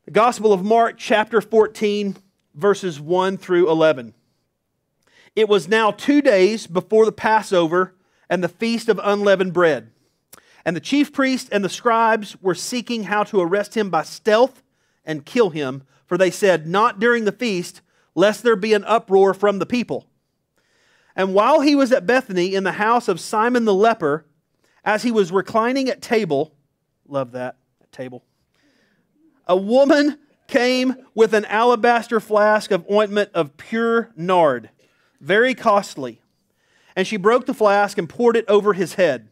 The Gospel of Mark, chapter 14, verses 1 through 11. It was now 2 days before the Passover and the Feast of Unleavened Bread. And the chief priests and the scribes were seeking how to arrest him by stealth and kill him, for they said, "Not during the feast, lest there be an uproar from the people." And while he was at Bethany in the house of Simon the leper, as he was reclining at table, love that, at table, a woman came with an alabaster flask of ointment of pure nard, very costly. And she broke the flask and poured it over his head.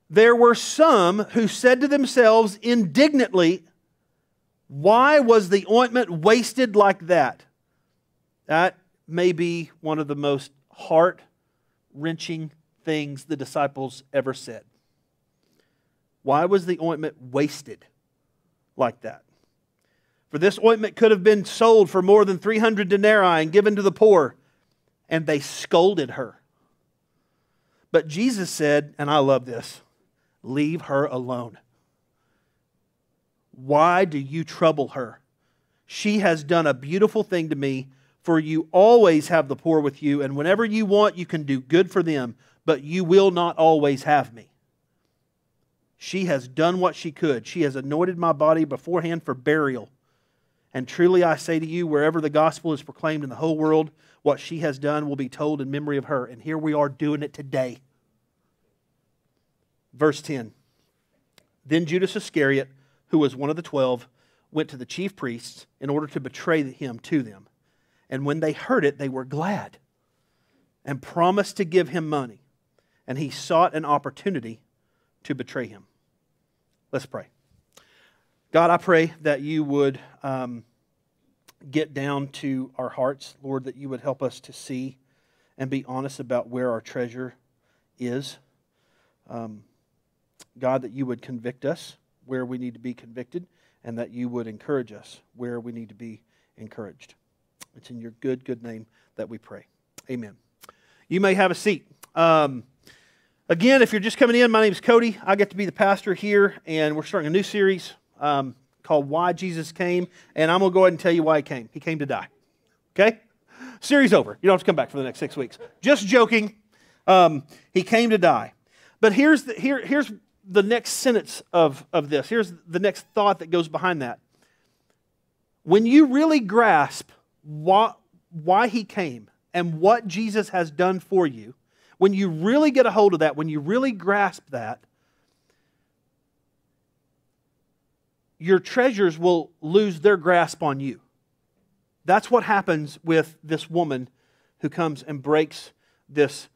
There were some who said to themselves indignantly, "Why was the ointment wasted like that?" That may be one of the most heart-wrenching things the disciples ever said. Why was the ointment wasted like that? For this ointment could have been sold for more than 300 denarii and given to the poor. And they scolded her. But Jesus said, and I love this, "Leave her alone. Why do you trouble her? She has done a beautiful thing to me, for you always have the poor with you, and whenever you want, you can do good for them, but you will not always have me. She has done what she could. She has anointed my body beforehand for burial. And truly I say to you, wherever the gospel is proclaimed in the whole world, what she has done will be told in memory of her." And here we are doing it today. Verse 10. Then Judas Iscariot, who was one of the 12, went to the chief priests in order to betray him to them. And when they heard it, they were glad and promised to give him money. And he sought an opportunity to betray him. Let's pray. God, I pray that you would get down to our hearts, Lord, that you would help us to see and be honest about where our treasure is. God, that you would convict us where we need to be convicted, and that you would encourage us where we need to be encouraged. It's in your good name that we pray. Amen. You may have a seat. Again, if you're just coming in, my name is Cody. I get to be the pastor here, and we're starting a new series called Why Jesus Came, and I'm going to go ahead and tell you why he came. He came to die. Okay? Series over. You don't have to come back for the next 6 weeks. Just joking. He came to die. But here's the next sentence of this. Here's the next thought that goes behind that. When you really grasp why he came and what Jesus has done for you, when you really get a hold of that, when you really grasp that, your treasures will lose their grasp on you. That's what happens with this woman who comes and breaks this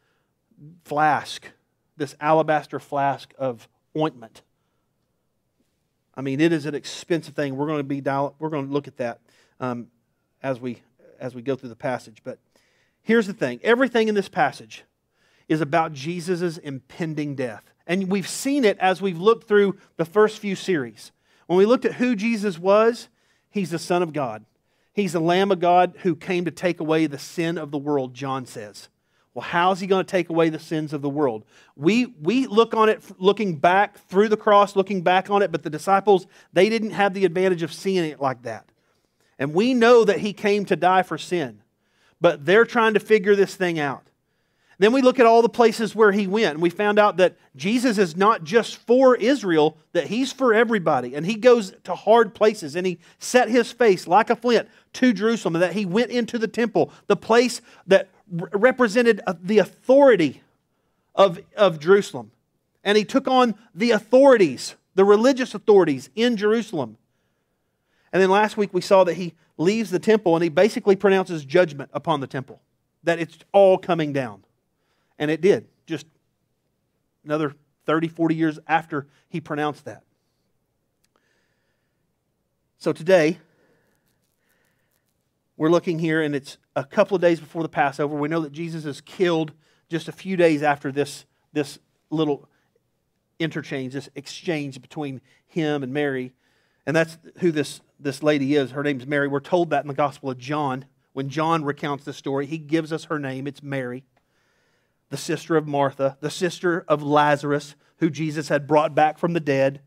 flask, this alabaster flask of ointment. I mean, it is an expensive thing. We're going to look at that as we go through the passage. But here's the thing. Everything in this passage is about Jesus' impending death. And we've seen it as we've looked through the first few series. When we looked at who Jesus was, he's the Son of God. He's the Lamb of God who came to take away the sin of the world, John says. Well, how is he going to take away the sins of the world? We look on it, looking back through the cross, looking back on it, but the disciples, they didn't have the advantage of seeing it like that. And we know that he came to die for sin, but they're trying to figure this thing out. Then we look at all the places where he went, and we found out that Jesus is not just for Israel, that he's for everybody. And he goes to hard places, and he set his face like a flint to Jerusalem, and that he went into the temple, the place that represented the authority of Jerusalem. And he took on the authorities, the religious authorities in Jerusalem. And then last week we saw that he leaves the temple, and he basically pronounces judgment upon the temple, that it's all coming down. And it did, just another 30, 40 years after he pronounced that. So today, we're looking here, and it's a couple of days before the Passover. We know that Jesus is killed just a few days after this little interchange, this exchange between him and Mary. And that's who this lady is. Her name's Mary. We're told that in the Gospel of John. When John recounts the story, he gives us her name. It's Mary, the sister of Martha, the sister of Lazarus, who Jesus had brought back from the dead.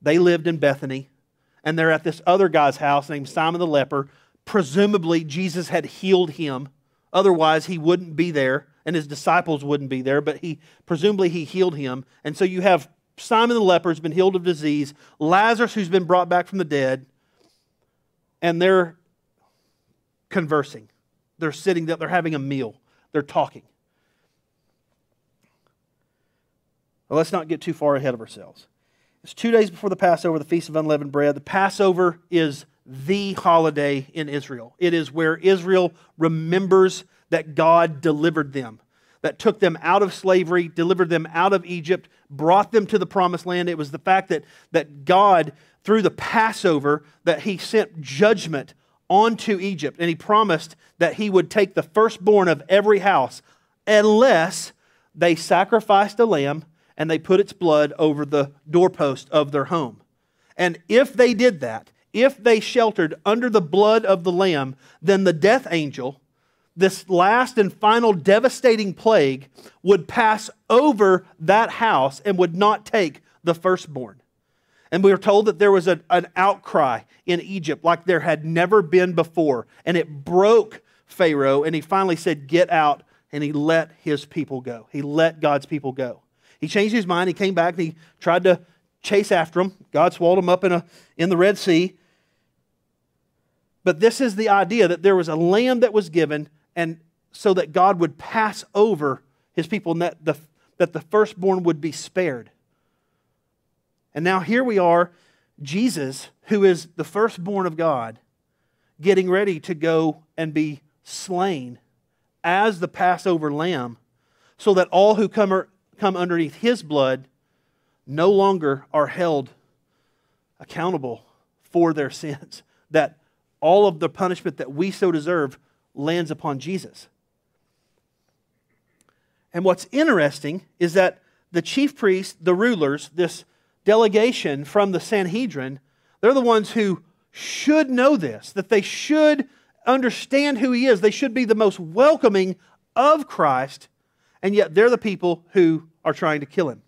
They lived in Bethany. and they're at this other guy's house named Simon the leper. Presumably, Jesus had healed him. Otherwise, he wouldn't be there, and his disciples wouldn't be there, but presumably he healed him. And so you have Simon the leper who's been healed of disease, Lazarus who's been brought back from the dead, and they're conversing. They're sitting there, they're having a meal, they're talking. Well, let's not get too far ahead of ourselves. It's 2 days before the Passover, the Feast of Unleavened Bread. The Passover is the holiday in Israel. It is where Israel remembers that God delivered them, that took them out of slavery, delivered them out of Egypt, brought them to the Promised Land. It was the fact that God, through the Passover, that He sent judgment onto Egypt. And He promised that He would take the firstborn of every house unless they sacrificed a lamb and they put its blood over the doorpost of their home. And if they did that, if they sheltered under the blood of the lamb, then the death angel, this last and final devastating plague, would pass over that house and would not take the firstborn. And we were told that there was an outcry in Egypt like there had never been before. And it broke Pharaoh, and he finally said, "Get out," and he let his people go. He let God's people go. He changed his mind. He came back and he tried to chase after them. God swallowed them up in the Red Sea. But this is the idea that there was a lamb that was given, and so that God would pass over His people, and that the firstborn would be spared. And now here we are, Jesus, who is the firstborn of God, getting ready to go and be slain as the Passover lamb, so that all who come underneath His blood no longer are held accountable for their sins. That all of the punishment that we so deserve lands upon Jesus. And what's interesting is that the chief priests, the rulers, this delegation from the Sanhedrin, they're the ones who should know this, that they should understand who He is. They should be the most welcoming of Christ, and yet they're the people who are trying to kill Him.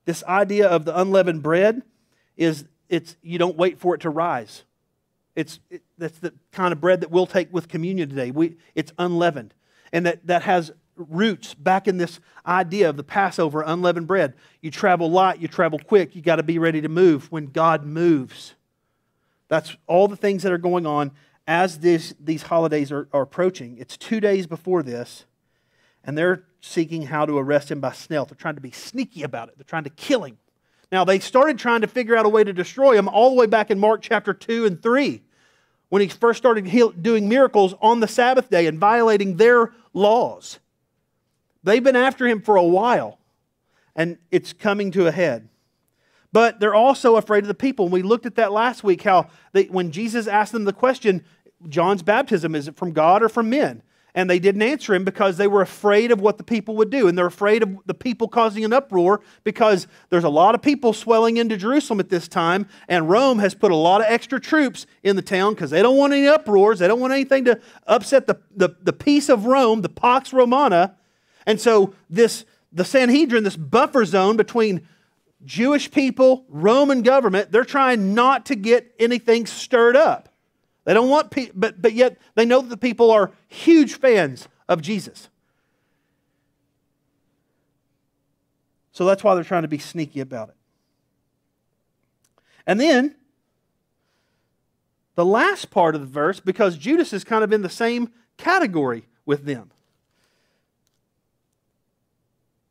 This idea of the unleavened bread is you don't wait for it to rise. That's the kind of bread that we'll take with communion today. It's unleavened. And that has roots back in this idea of the Passover, unleavened bread. You travel light, you travel quick, you got to be ready to move when God moves. That's all the things that are going on as these holidays are approaching. It's 2 days before this, and they're seeking how to arrest Him by stealth. They're trying to be sneaky about it. They're trying to kill Him. Now, they started trying to figure out a way to destroy Him all the way back in Mark chapter 2 and 3, when He first started doing miracles on the Sabbath day and violating their laws. They've been after Him for a while, and it's coming to a head. But they're also afraid of the people. And we looked at that last week, how when Jesus asked them the question, John's baptism, is it from God or from men? And they didn't answer Him because they were afraid of what the people would do. And they're afraid of the people causing an uproar because there's a lot of people swelling into Jerusalem at this time. And Rome has put a lot of extra troops in the town because they don't want any uproars. They don't want anything to upset the peace of Rome, the Pax Romana. And so the Sanhedrin, this buffer zone between Jewish people, Roman government, they're trying not to get anything stirred up. They don't want, but yet they know that the people are huge fans of Jesus. So that's why they're trying to be sneaky about it. And then, the last part of the verse, because Judas is kind of in the same category with them.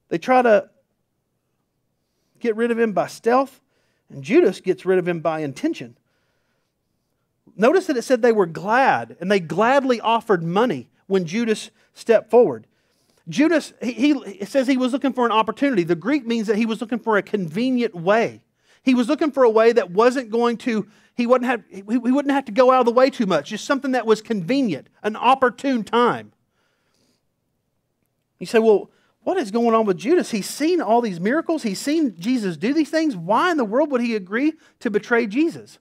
They try to get rid of Him by stealth, and Judas gets rid of Him by intention. Notice that it said they were glad, and they gladly offered money when Judas stepped forward. Judas, it says he was looking for an opportunity. The Greek means that he was looking for a convenient way. He was looking for a way that wasn't going to, he wouldn't have to go out of the way too much. Just something that was convenient, an opportune time. You say, well, what is going on with Judas? He's seen all these miracles. He's seen Jesus do these things. Why in the world would he agree to betray Jesus?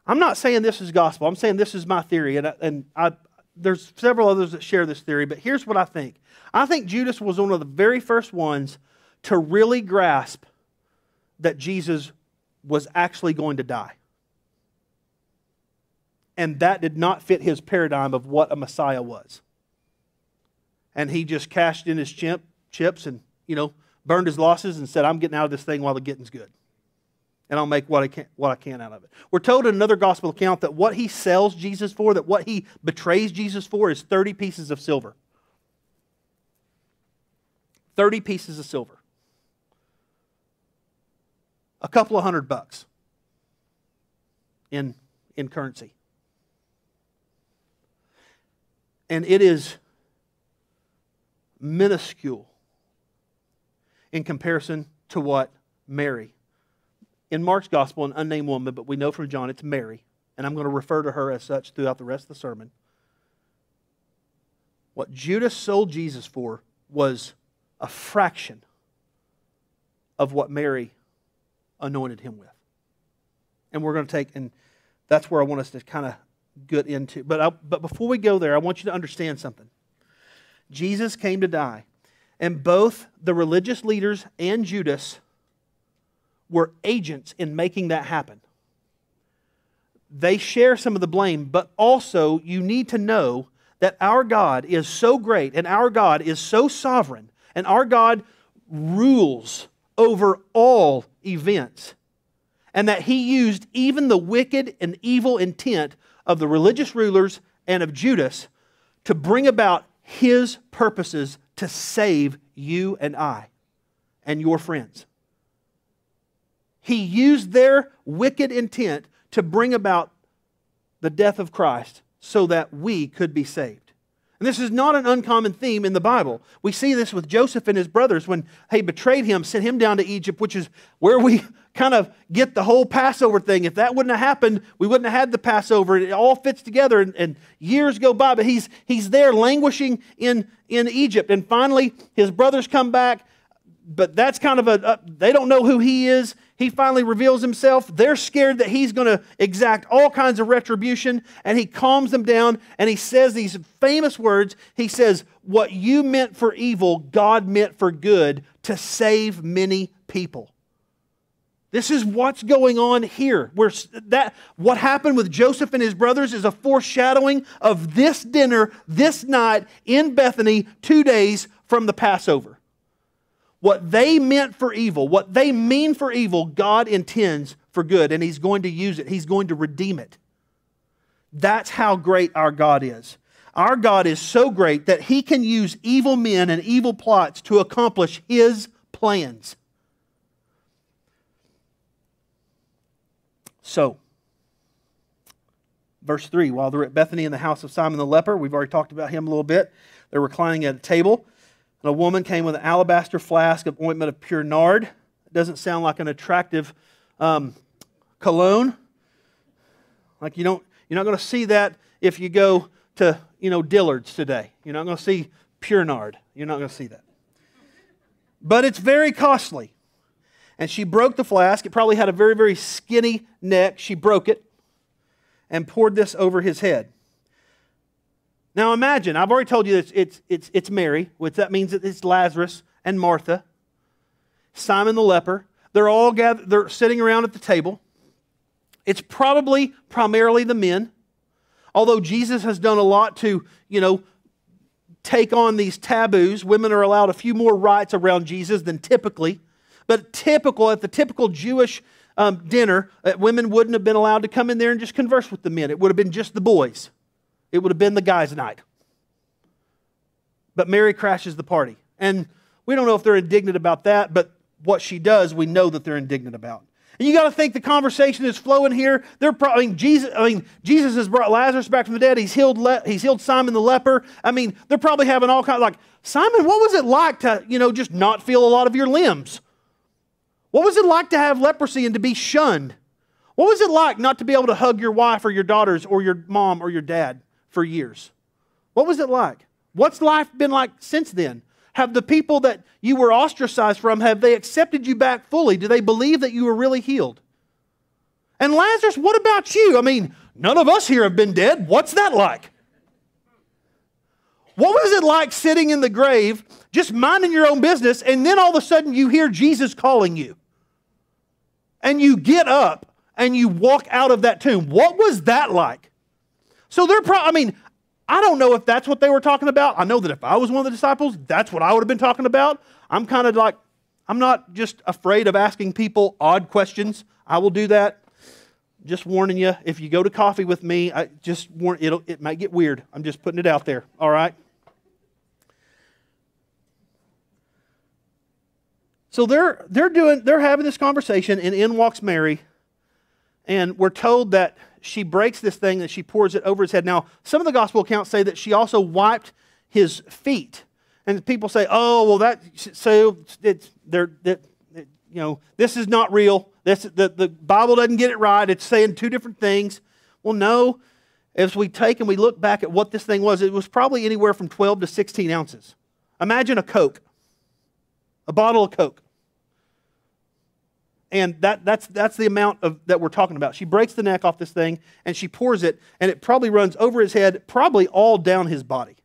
I'm not saying this is gospel. I'm saying this is my theory. And there's several others that share this theory. But here's what I think. I think Judas was one of the very first ones to really grasp that Jesus was actually going to die. And that did not fit his paradigm of what a Messiah was. And he just cashed in his chips and, burned his losses and said, I'm getting out of this thing while the getting's good. And I'll make what I can out of it. We're told in another gospel account that what he sells Jesus for, that what he betrays Jesus for, is 30 pieces of silver. 30 pieces of silver. A couple of $100 in currency. And it is minuscule in comparison to what Mary. In Mark's gospel, an unnamed woman, but we know from John it's Mary, and I'm going to refer to her as such throughout the rest of the sermon. What Judas sold Jesus for was a fraction of what Mary anointed him with. And we're going to and that's where I want us to kind of get into. But before we go there, I want you to understand something. Jesus came to die, and both the religious leaders and Judas were agents in making that happen. They share some of the blame, but also you need to know that our God is so great and our God is so sovereign and our God rules over all events, and that He used even the wicked and evil intent of the religious rulers and of Judas to bring about His purposes to save you and I and your friends. He used their wicked intent to bring about the death of Christ so that we could be saved. And this is not an uncommon theme in the Bible. We see this with Joseph and his brothers when they betrayed him, sent him down to Egypt, which is where we kind of get the whole Passover thing. If that wouldn't have happened, we wouldn't have had the Passover. It all fits together, and years go by, but he's there languishing in Egypt. And finally, his brothers come back, but that's kind of they don't know who he is. He finally reveals himself. They're scared that he's going to exact all kinds of retribution, and he calms them down, and he says these famous words. He says, what you meant for evil, God meant for good to save many people. This is what's going on here. What happened with Joseph and his brothers is a foreshadowing of this dinner, this night in Bethany, 2 days from the Passover. What they meant for evil, what they mean for evil, God intends for good, and He's going to use it. He's going to redeem it. That's how great our God is. Our God is so great that He can use evil men and evil plots to accomplish His plans. So, verse 3, while they're at Bethany in the house of Simon the leper, we've already talked about him a little bit, they're reclining at a table. And a woman came with an alabaster flask of ointment of pure nard. It doesn't sound like an attractive cologne. Like you're not going to see that if you go to Dillard's today. You're not going to see pure nard. You're not going to see that. But it's very costly. And she broke the flask. It probably had a very, very skinny neck. She broke it and poured this over his head. Now imagine, I've already told you that it's Mary, which that means that it's Lazarus and Martha, Simon the leper. They're all gathered, they're sitting around at the table. It's probably primarily the men, although Jesus has done a lot to, take on these taboos. Women are allowed a few more rights around Jesus than typically. But at the typical Jewish dinner, women wouldn't have been allowed to come in there and just converse with the men. It would have been just the boys. It would have been the guys' night. But Mary crashes the party. And we don't know if they're indignant about that, but what she does, we know that they're indignant about. And you got to think the conversation is flowing here. Jesus has brought Lazarus back from the dead. He's healed Simon the leper. They're probably having all kinds Simon, what was it like to, just not feel a lot of your limbs? What was it like to have leprosy and to be shunned? What was it like not to be able to hug your wife or your daughters or your mom or your dad for years? What was it like? What's life been like since then? Have the people that you were ostracized from, have they accepted you back fully? Do they believe that you were really healed? And Lazarus, what about you? None of us here have been dead. What's that like? What was it like sitting in the grave, just minding your own business, and then all of a sudden you hear Jesus calling you? And you get up and you walk out of that tomb. What was that like? So I don't know if that's what they were talking about. I know that if I was one of the disciples, that's what I would have been talking about. I'm kind of like, I'm not just afraid of asking people odd questions. I will do that. Just warning you, if you go to coffee with me, it might get weird. I'm just putting it out there, all right? So they're having this conversation, and in walks Mary, and we're told that she breaks this thing, that she pours it over his head. Now, some of the gospel accounts say that she also wiped his feet, and people say, "Oh, well, this is not real. The Bible doesn't get it right. It's saying two different things." Well, no. As we take and we look back at what this thing was, it was probably anywhere from 12 to 16 ounces. Imagine a Coke. A bottle of Coke. And that's the amount that we're talking about. She breaks the neck off this thing, and she pours it, and it probably runs over his head, probably all down his body.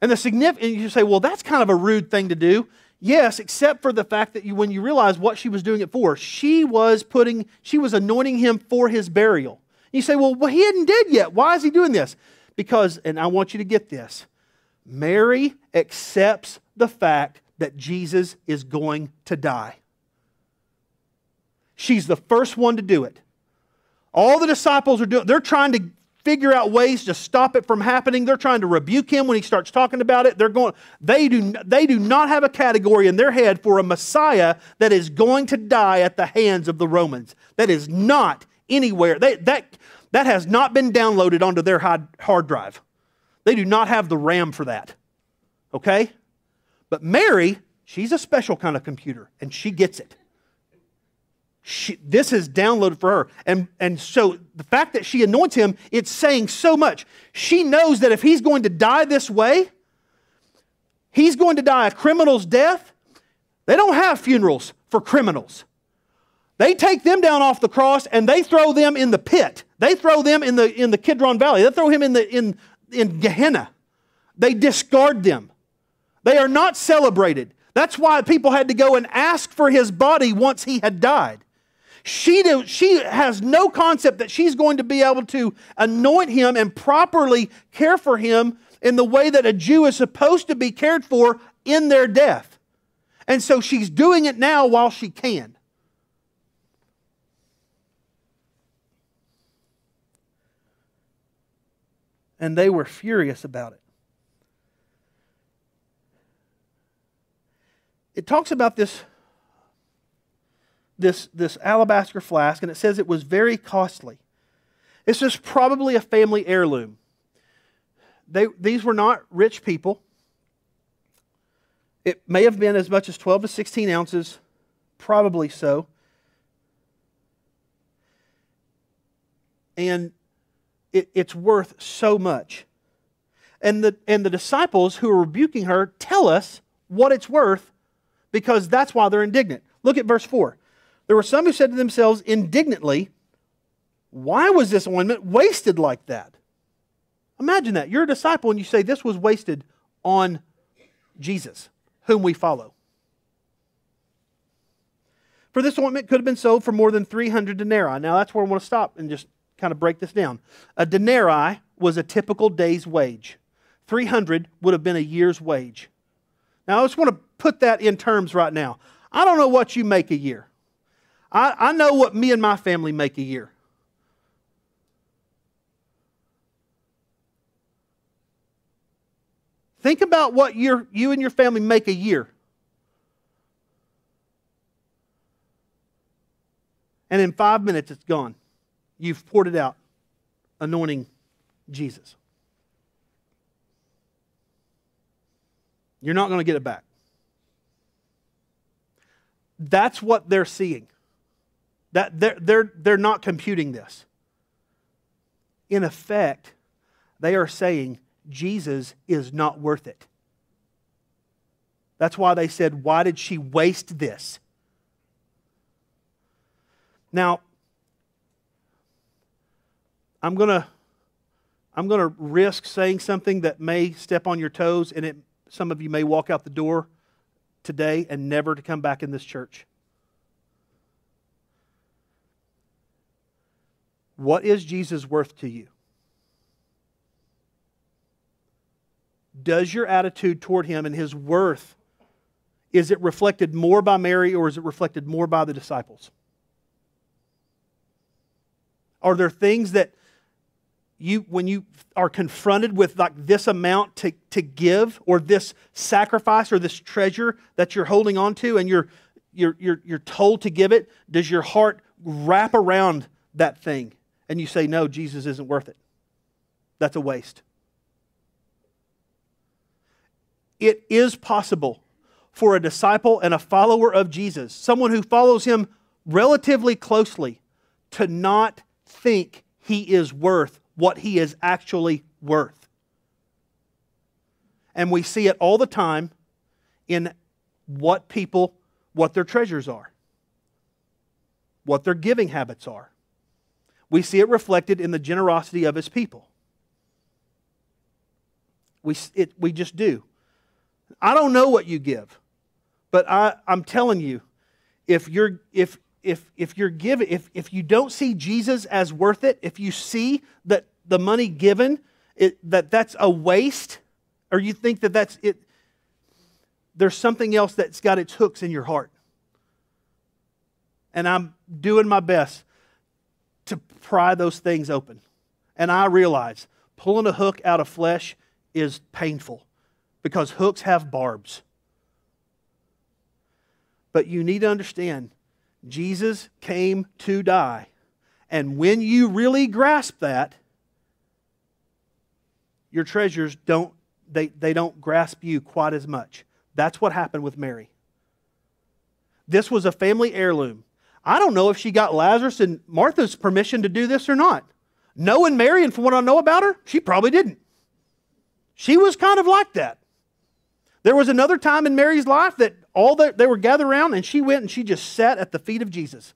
And you say, well, that's kind of a rude thing to do. Yes, except for the fact that when you realize what she was doing it for, she was anointing him for his burial. And you say, well, he hadn't dead yet. Why is he doing this? Because, and I want you to get this, Mary accepts the fact that Jesus is going to die. She's the first one to do it. All the disciples they're trying to figure out ways to stop it from happening. They're trying to rebuke him when he starts talking about it. They do not have a category in their head for a Messiah that is going to die at the hands of the Romans. That is not anywhere. That has not been downloaded onto their hard drive. They do not have the RAM for that. Okay? But Mary, she's a special kind of computer, and she gets it. This is downloaded for her. And so the fact that she anoints him, it's saying so much. She knows that if he's going to die this way, he's going to die a criminal's death. They don't have funerals for criminals. They take them down off the cross and they throw them in the pit. They throw them in the Kidron Valley. They throw him in Gehenna. They discard them. They are not celebrated. That's why people had to go and ask for his body once he had died. She has no concept that she's going to be able to anoint him and properly care for him in the way that a Jew is supposed to be cared for in their death. And so she's doing it now while she can. And they were furious about it. It talks about this alabaster flask, and it says it was very costly. This is probably a family heirloom. These were not rich people. It may have been as much as 12 to 16 ounces, probably so. And it's worth so much. And the disciples who are rebuking her tell us what it's worth, because that's why they're indignant. Look at verse 4. There were some who said to themselves indignantly, "Why was this ointment wasted like that?" Imagine that. You're a disciple and you say this was wasted on Jesus, whom we follow. For this ointment could have been sold for more than 300 denarii. Now that's where I want to stop and just kind of break this down. A denarii was a typical day's wage. 300 would have been a year's wage. Now I just want to put that in terms right now. I don't know what you make a year. I know what me and my family make a year. Think about what you and your family make a year. And in 5 minutes it's gone. You've poured it out, anointing Jesus. You're not going to get it back. That's what they're seeing. That they're not computing this. In effect, they are saying Jesus is not worth it. That's why they said, "Why did she waste this?" Now, I'm going to I'm going to risk saying something that may step on your toes, and some of you may walk out the door today and never to come back in this church. What is Jesus worth to you? Does your attitude toward Him and His worth, is it reflected more by Mary or is it reflected more by the disciples? Are there things that when you are confronted with like this amount to give, or this sacrifice, or this treasure that you're holding on to, and you're told to give it, does your heart wrap around that thing and you say, no, Jesus isn't worth it? That's a waste. It is possible for a disciple and a follower of Jesus, someone who follows Him relatively closely, to not think he is worth what he is actually worth. And we see it all the time in what their treasures are, what their giving habits are. We see it reflected in the generosity of His people. We just do. I don't know what you give, but I'm telling you, if you don't see Jesus as worth it, if you see that the money given, that's a waste, or you think that that's it, there's something else that's got its hooks in your heart. And I'm doing my best to pry those things open. And I realize pulling a hook out of flesh is painful, because hooks have barbs. But you need to understand, Jesus came to die. And when you really grasp that, your treasures don't grasp you quite as much. That's what happened with Mary. This was a family heirloom. I don't know if she got Lazarus and Martha's permission to do this or not. Knowing Mary, and from what I know about her, she probably didn't. She was kind of like that. There was another time in Mary's life that they were gathered around, and she went and she just sat at the feet of Jesus.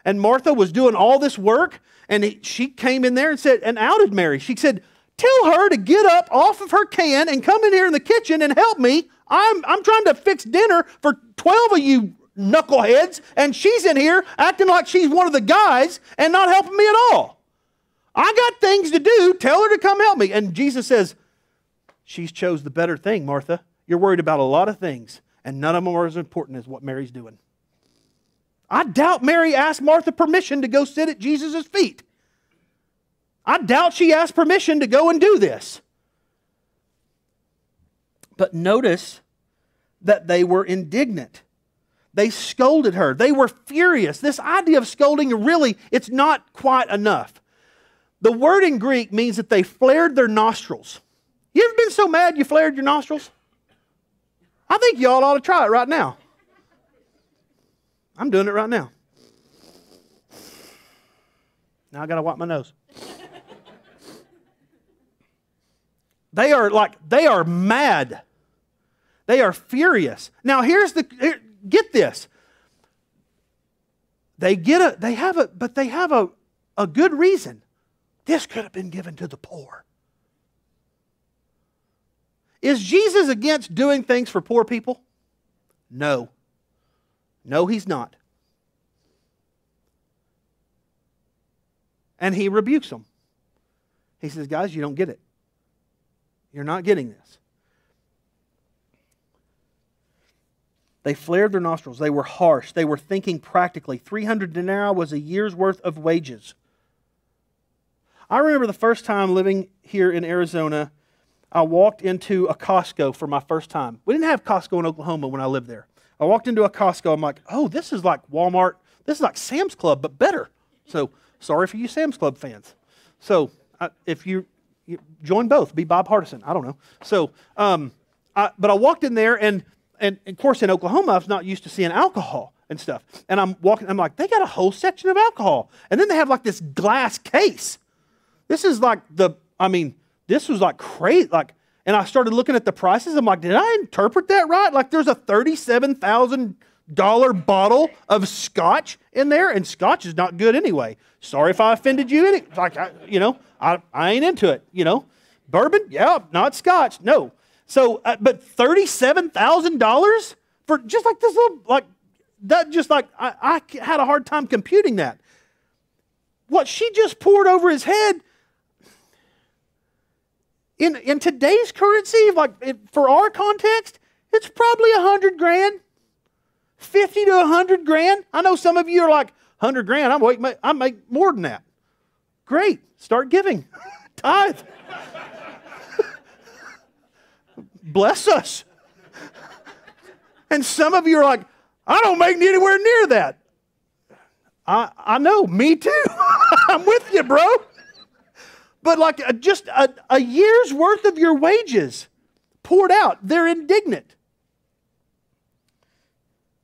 And Martha was doing all this work, and she came in there and said, and outed Mary. She said, "Tell her to get up off of her can and come in here in the kitchen and help me. I'm trying to fix dinner for 12 of you knuckleheads, and she's in here acting like she's one of the guys and not helping me at all. I got things to do. Tell her to come help me." And Jesus says, "She's chose the better thing, Martha. You're worried about a lot of things, and none of them are as important as what Mary's doing." I doubt Mary asked Martha permission to go sit at Jesus' feet. I doubt she asked permission to go and do this. But notice that they were indignant. They scolded her. They were furious. This idea of scolding, really, it's not quite enough. The word in Greek means that they flared their nostrils. You ever been so mad you flared your nostrils? I think y'all ought to try it right now. I'm doing it right now. Now I got to wipe my nose. They are mad. They are furious. Now get this. They have a good reason. This could have been given to the poor. Is Jesus against doing things for poor people? No. No, He's not. And He rebukes them. He says, "Guys, you don't get it. You're not getting this." They flared their nostrils. They were harsh. They were thinking practically. 300 denarii was a year's worth of wages. I remember the first time living here in Arizona, I walked into a Costco for my first time. We didn't have Costco in Oklahoma when I lived there. I walked into a Costco. I'm like, oh, this is like Walmart. This is like Sam's Club, but better. So, sorry for you Sam's Club fans. So, if you join both, be bipartisan. I don't know. So, but I walked in there, and of course in Oklahoma, I was not used to seeing alcohol and stuff. And I'm like, they got a whole section of alcohol. And then they have like this glass case. This is like this was like crazy. And I started looking at the prices. I'm like, did I interpret that right? Like there's a $37,000 bottle of scotch in there, and scotch is not good anyway. Sorry if I offended you. Like, I ain't into it, Bourbon? Yeah, not scotch. No. So, but $37,000 for just like this little, I had a hard time computing that. What she just poured over his head, in today's currency, for our context, it's probably $100,000, 50 to $100,000. I know some of you are like, $100,000, I make more than that. Great, start giving. Tithe. Bless us. And some of you are like, I don't make anywhere near that. I know, me too. I'm with you, bro. But just a year's worth of your wages poured out. They're indignant.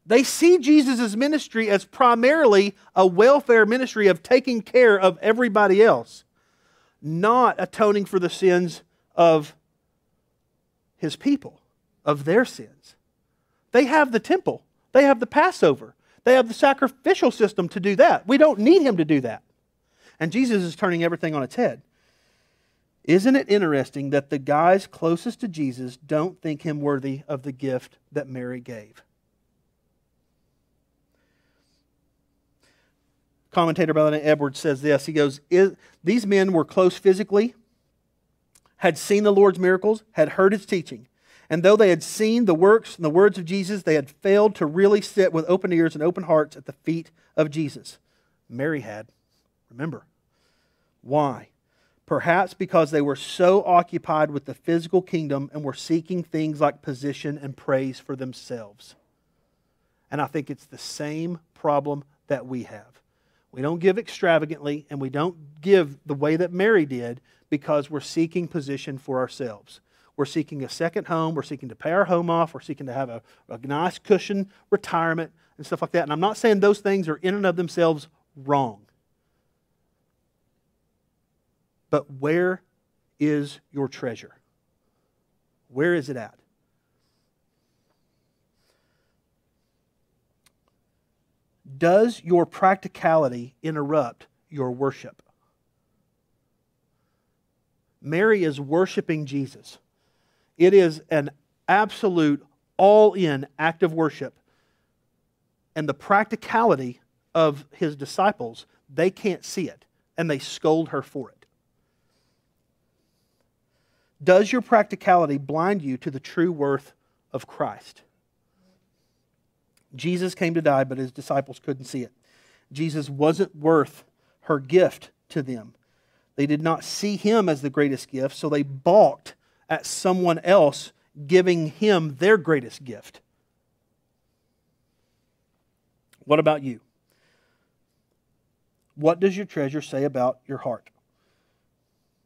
They see Jesus' ministry as primarily a welfare ministry of taking care of everybody else, not atoning for the sins of His people, of their sins. They have the temple. They have the Passover. They have the sacrificial system to do that. We don't need Him to do that. And Jesus is turning everything on its head. Isn't it interesting that the guys closest to Jesus don't think Him worthy of the gift that Mary gave? Commentator by the name Edwards says this. He goes, these men were close physically, had seen the Lord's miracles, had heard His teaching. And though they had seen the works and the words of Jesus, they had failed to really sit with open ears and open hearts at the feet of Jesus. Mary had. Remember. Why? Perhaps because they were so occupied with the physical kingdom and were seeking things like position and praise for themselves. And I think it's the same problem that we have. We don't give extravagantly, and we don't give the way that Mary did because we're seeking position for ourselves. We're seeking a second home. We're seeking to pay our home off. We're seeking to have a nice cushion retirement and stuff like that. And I'm not saying those things are in and of themselves wrong. But where is your treasure? Where is it at? Does your practicality interrupt your worship? Mary is worshiping Jesus. It is an absolute, all-in act of worship. And the practicality of His disciples, they can't see it, and they scold her for it. Does your practicality blind you to the true worth of Christ? Jesus came to die, but His disciples couldn't see it. Jesus wasn't worth her gift to them. They did not see Him as the greatest gift, so they balked at someone else giving Him their greatest gift. What about you? What does your treasure say about your heart?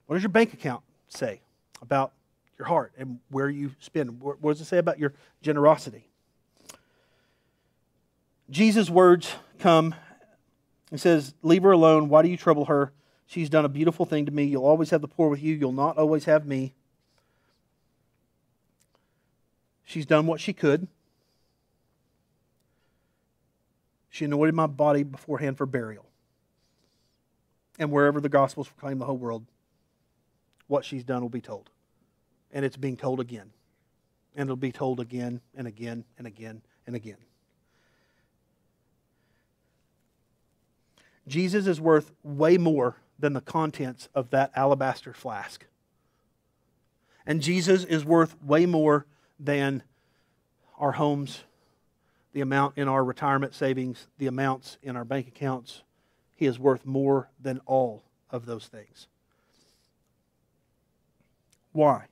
What does your bank account say about your heart and where you spend? What does it say about your generosity? Jesus' words come and says, leave her alone. Why do you trouble her? She's done a beautiful thing to me. You'll always have the poor with you. You'll not always have me. She's done what she could. She anointed my body beforehand for burial. And wherever the gospel is proclaimed in the whole world, what she's done will be told. And it's being told again. And it'll be told again and again and again and again. Jesus is worth way more than the contents of that alabaster flask. And Jesus is worth way more than our homes, the amount in our retirement savings, the amounts in our bank accounts. He is worth more than all of those things. Why?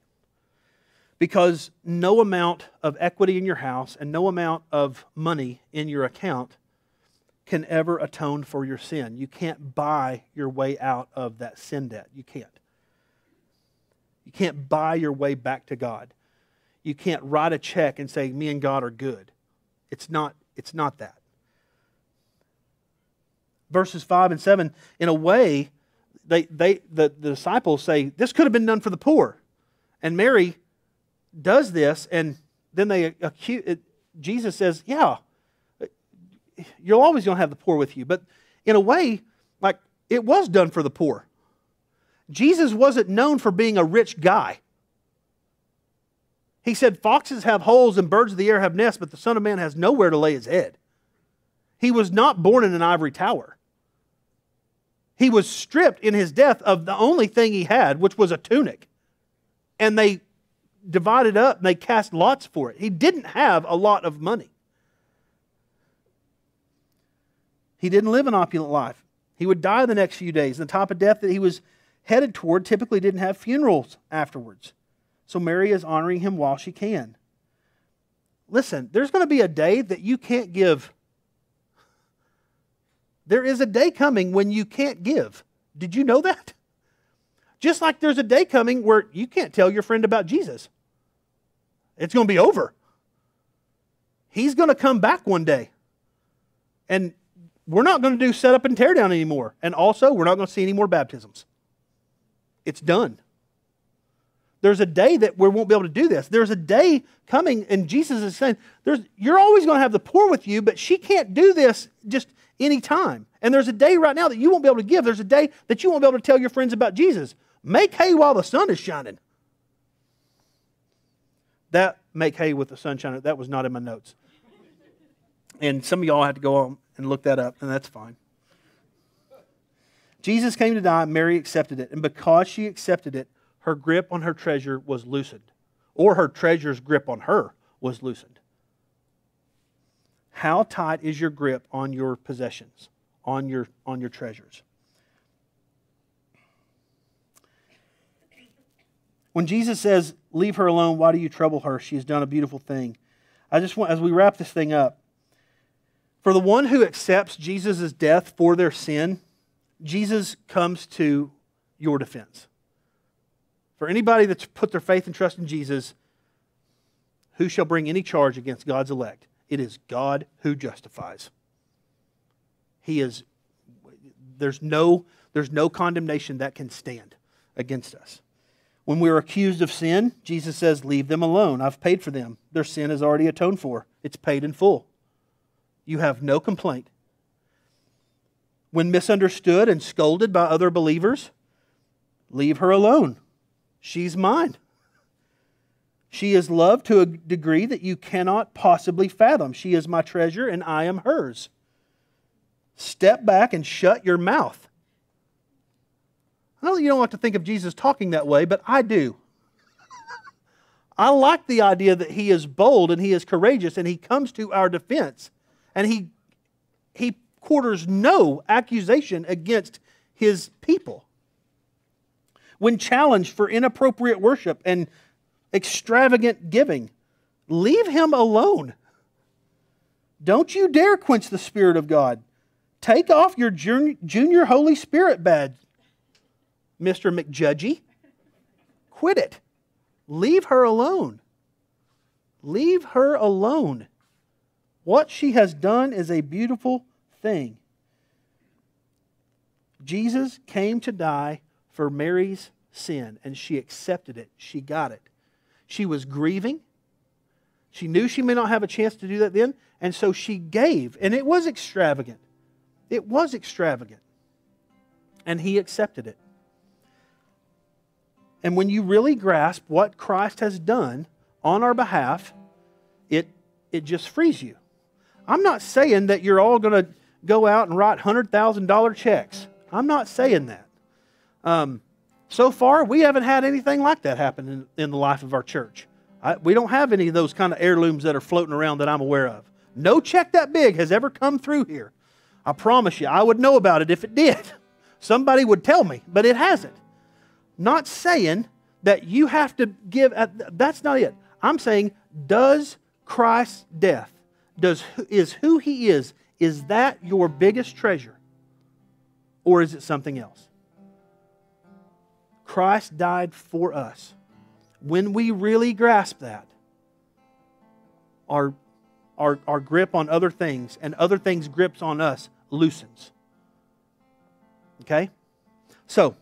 Because no amount of equity in your house and no amount of money in your account can ever atone for your sin. You can't buy your way out of that sin debt. You can't. You can't buy your way back to God. You can't write a check and say, me and God are good. It's not that. Verses 5 and 7, in a way, the disciples say, this could have been done for the poor. And Mary does this, and then they accuse, Jesus says, yeah, you're always going to have the poor with you. But in a way, like, it was done for the poor. Jesus wasn't known for being a rich guy. He said, foxes have holes and birds of the air have nests, but the Son of Man has nowhere to lay his head. He was not born in an ivory tower. He was stripped in his death of the only thing he had, which was a tunic. And they divided up and they cast lots for it. He didn't have a lot of money. He didn't live an opulent life. He would die the next few days. The type of death that he was headed toward typically didn't have funerals afterwards. So Mary is honoring him while she can. Listen, there's going to be a day that you can't give. There is a day coming when you can't give. Did you know that? Just like there's a day coming where you can't tell your friend about Jesus. It's going to be over. He's going to come back one day. And we're not going to do set up and tear down anymore. And also, we're not going to see any more baptisms. It's done. There's a day that we won't be able to do this. There's a day coming, and Jesus is saying, you're always going to have the poor with you, but she can't do this just any time. And there's a day right now that you won't be able to give. There's a day that you won't be able to tell your friends about Jesus. Make hay while the sun is shining. That make hay with the sun shining, that was not in my notes. And some of y'all had to go on and look that up, and that's fine. Jesus came to die, Mary accepted it. And because she accepted it, her grip on her treasure was loosened. Or her treasure's grip on her was loosened. How tight is your grip on your possessions, on your treasures? When Jesus says, leave her alone, why do you trouble her? She has done a beautiful thing. I just want, as we wrap this thing up, for the one who accepts Jesus' death for their sin, Jesus comes to your defense. For anybody that's put their faith and trust in Jesus, who shall bring any charge against God's elect? It is God who justifies. There's no condemnation that can stand against us. When we're accused of sin, Jesus says, leave them alone. I've paid for them. Their sin is already atoned for. It's paid in full. You have no complaint. When misunderstood and scolded by other believers, leave her alone. She's mine. She is loved to a degree that you cannot possibly fathom. She is my treasure and I am hers. Step back and shut your mouth. I know you don't want to think of Jesus talking that way, but I do. I like the idea that He is bold and He is courageous and He comes to our defense. And He quarters no accusation against His people. When challenged for inappropriate worship and extravagant giving, leave Him alone. Don't you dare quench the Spirit of God. Take off your junior Holy Spirit badge, Mr. McJudgy. Quit it. Leave her alone. Leave her alone. What she has done is a beautiful thing. Jesus came to die for Mary's sin, and she accepted it. She got it. She was grieving. She knew she may not have a chance to do that then, and so she gave. And it was extravagant. It was extravagant. And He accepted it. And when you really grasp what Christ has done on our behalf, it just frees you. I'm not saying that you're all going to go out and write $100,000 checks. I'm not saying that. So far, we haven't had anything like that happen in the life of our church. We don't have any of those kind of heirlooms that are floating around that I'm aware of. No check that big has ever come through here. I promise you, I would know about it if it did. Somebody would tell me, but it hasn't. Not saying that you have to give, that's not it. I'm saying, does Christ's death, is who He is that your biggest treasure? Or is it something else? Christ died for us. When we really grasp that, our grip on other things and other things' grips on us loosens. Okay? So,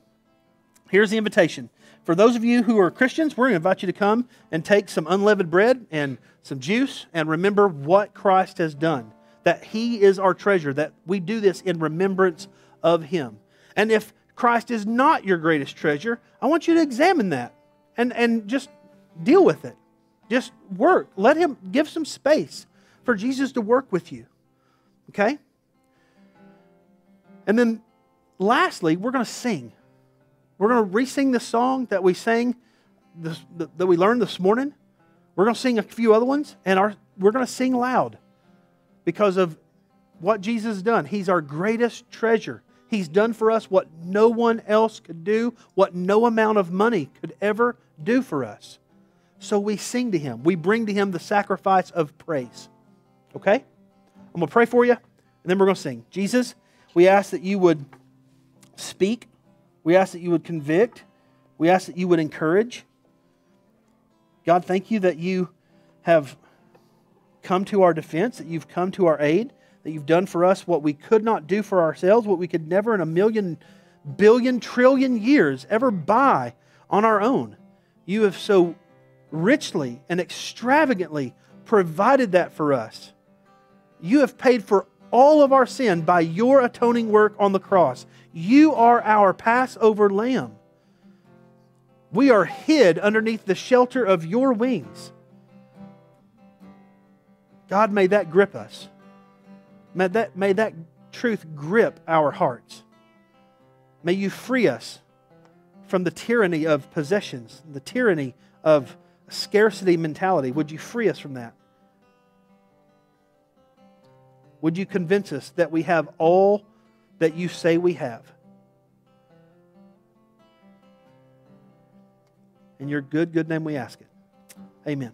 here's the invitation. For those of you who are Christians, we're going to invite you to come and take some unleavened bread and some juice and remember what Christ has done. that He is our treasure, that we do this in remembrance of Him. And if Christ is not your greatest treasure, I want you to examine that and just deal with it. Just work. Let Him give some space for Jesus to work with you. Okay? And then lastly, we're going to sing. We're going to re-sing the song that we sang, that we learned this morning. We're going to sing a few other ones, and we're going to sing loud because of what Jesus has done. He's our greatest treasure. He's done for us what no one else could do, what no amount of money could ever do for us. So we sing to Him. We bring to Him the sacrifice of praise. Okay? I'm going to pray for you, and then we're going to sing. Jesus, we ask that You would speak. We ask that You would convict. We ask that You would encourage. God, thank You that You have come to our defense, that You've come to our aid, that You've done for us what we could not do for ourselves, what we could never in a million, billion, trillion years ever buy on our own. You have so richly and extravagantly provided that for us. You have paid for all of our sin by Your atoning work on the cross. You are our Passover lamb. We are hid underneath the shelter of Your wings. God, may that grip us. May that truth grip our hearts. May You free us from the tyranny of possessions, the tyranny of scarcity mentality. Would You free us from that? Would You convince us that we have all that You say we have? In Your good name we ask it. Amen.